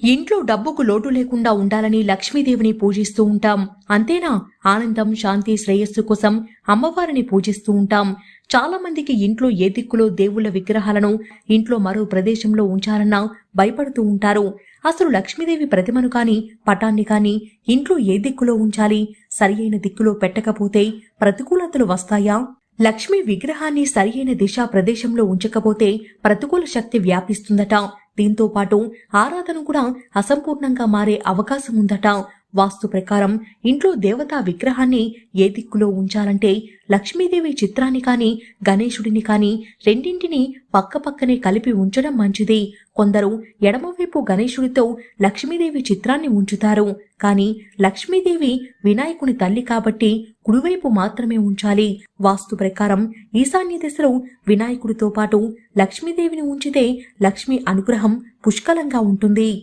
ఇంట్లో డబ్బుకు లోటు లేకుండా ఉండాలని లక్ష్మీదేవిని పూజిస్తూ ఉంటాం. అంతేనా, ఆనందం, శాంతి, శ్రేయస్సు కోసం అమ్మవారిని పూజిస్తూ ఉంటాం. చాలా మందికి ఇంట్లో ఏ దిక్కులో దేవుళ్ల విగ్రహాలను ఇంట్లో మరో ప్రదేశంలో ఉంచాలన్నా భయపడుతూ ఉంటారు. అసలు లక్ష్మీదేవి ప్రతిమను కాని పటాన్ని కాని ఇంట్లో ఏ దిక్కులో ఉంచాలి? సరి అయిన దిక్కులో పెట్టకపోతే ప్రతికూలతలు వస్తాయా? లక్ష్మీ విగ్రహాన్ని సరియైన దిశా ప్రదేశంలో ఉంచకపోతే ప్రతికూల శక్తి వ్యాపిస్తుందట. దీంతో పాటు ఆరాధన కూడా అసంపూర్ణంగా మారే అవకాశం ఉందట. వాస్తు ప్రకారం ఇంట్లో దేవతా విగ్రహాన్ని ఏ దిక్కులో ఉంచాలంటే లక్ష్మీదేవి చిత్రాన్ని కాని గణేశుడిని కాని రెండింటినీ పక్కపక్కనే కలిపి ఉంచడం మంచిది. కొందరు ఎడమవైపు గణేశుడితో లక్ష్మీదేవి చిత్రాన్ని ఉంచుతారు. కానీ లక్ష్మీదేవి వినాయకుని తల్లి కాబట్టి కుడివైపు మాత్రమే ఉంచాలి. వాస్తు ప్రకారం ఈశాన్య దిశలో వినాయకుడితో పాటు లక్ష్మీదేవిని ఉంచితే లక్ష్మీ అనుగ్రహం పుష్కలంగా ఉంటుంది.